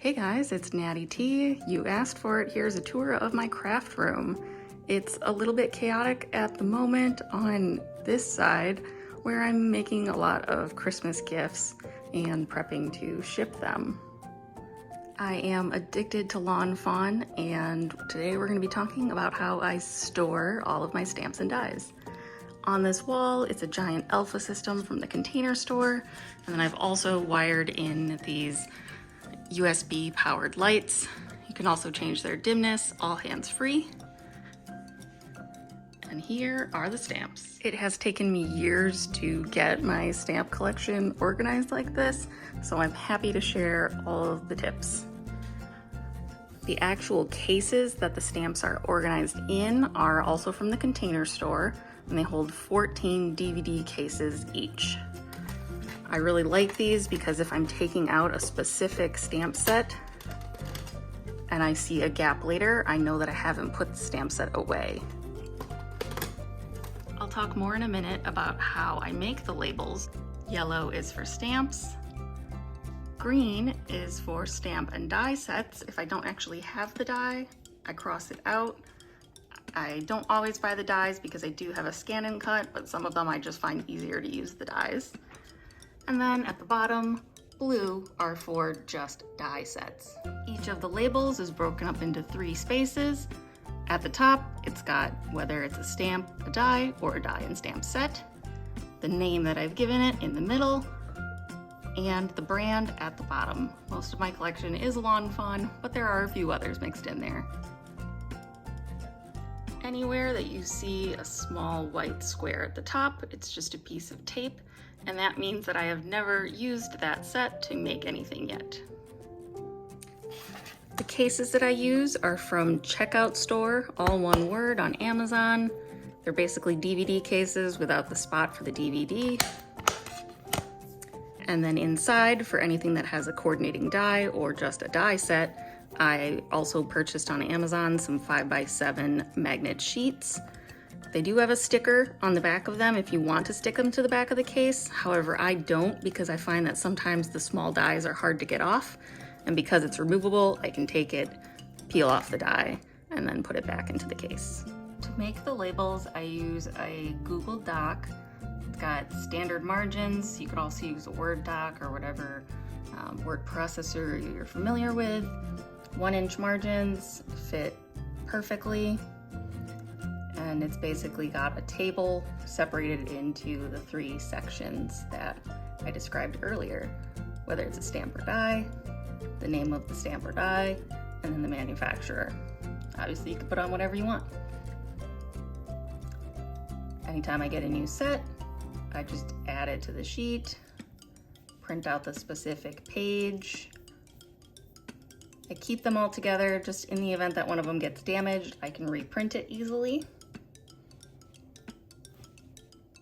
Hey guys, it's Natty T. You asked for it. Here's a tour of my craft room. It's a little bit chaotic at the moment on this side where I'm making a lot of Christmas gifts and prepping to ship them. I am addicted to Lawn Fawn, and today we're going to be talking about how I store all of my stamps and dies. On this wall, it's a giant Elfa system from the Container Store, and then I've also wired in these USB powered lights. You can also change their dimness, all hands free. And here are the stamps. It has taken me years to get my stamp collection organized like this, so I'm happy to share all of the tips. The actual cases that the stamps are organized in are also from the Container Store, and they hold 14 DVD cases each. I really like these because if I'm taking out a specific stamp set and I see a gap later, I know that I haven't put the stamp set away. I'll talk more in a minute about how I make the labels. Yellow is for stamps. Green is for stamp and die sets. If I don't actually have the die, I cross it out. I don't always buy the dies because I do have a scan and cut, but some of them I just find easier to use the dies. And then at the bottom, blue are for just die sets. Each of the labels is broken up into 3 spaces. At the top, it's got whether it's a stamp, a die, or a die and stamp set, the name that I've given it in the middle, and the brand at the bottom. Most of my collection is Lawn Fawn, but there are a few others mixed in there. Anywhere that you see a small white square at the top, it's just a piece of tape, and that means that I have never used that set to make anything yet. The cases that I use are from Checkout Store, all one word, on Amazon. They're basically DVD cases without the spot for the DVD. And then inside, for anything that has a coordinating die or just a die set, I also purchased on Amazon some 5x7 magnet sheets. They do have a sticker on the back of them if you want to stick them to the back of the case. However, I don't, because I find that sometimes the small dies are hard to get off. And because it's removable, I can take it, peel off the die, and then put it back into the case. To make the labels, I use a Google Doc. It's got standard margins. You could also use a Word doc or whatever word processor you're familiar with. 1-inch margins fit perfectly. And it's basically got a table separated into the 3 sections that I described earlier, whether it's a stamp or die, the name of the stamp or die, and then the manufacturer. Obviously, you can put on whatever you want. Anytime I get a new set, I just add it to the sheet, print out the specific page. I keep them all together just in the event that one of them gets damaged, I can reprint it easily.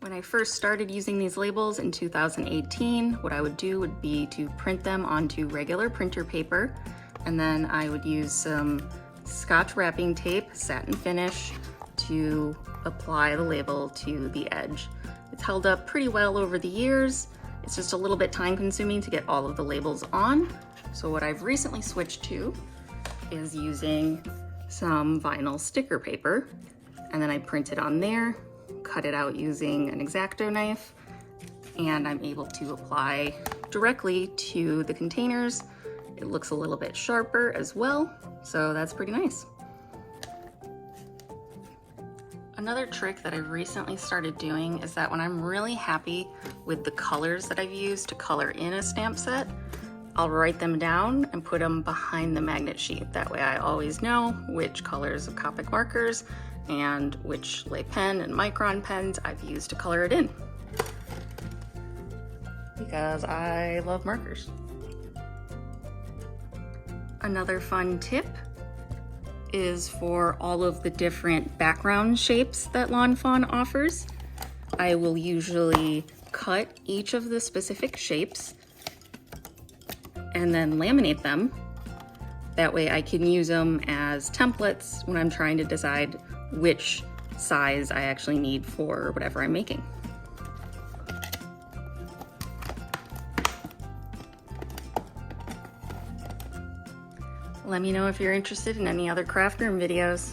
When I first started using these labels in 2018, what I would do would be to print them onto regular printer paper, and then I would use some Scotch wrapping tape, satin finish, to apply the label to the edge. It's held up pretty well over the years. It's just a little bit time consuming to get all of the labels on. So what I've recently switched to is using some vinyl sticker paper, and then I print it on there, cut it out using an X-Acto knife, and I'm able to apply directly to the containers. It looks a little bit sharper as well, so that's pretty nice. Another trick that I've recently started doing is that when I'm really happy with the colors that I've used to color in a stamp set, I'll write them down and put them behind the magnet sheet. That way I always know which colors of Copic markers and which Lay pen and Micron pens I've used to color it in. Because I love markers. Another fun tip is for all of the different background shapes that Lawn Fawn offers. I will usually cut each of the specific shapes and then laminate them. That way I can use them as templates when I'm trying to decide which size I actually need for whatever I'm making. Let me know if you're interested in any other craft room videos.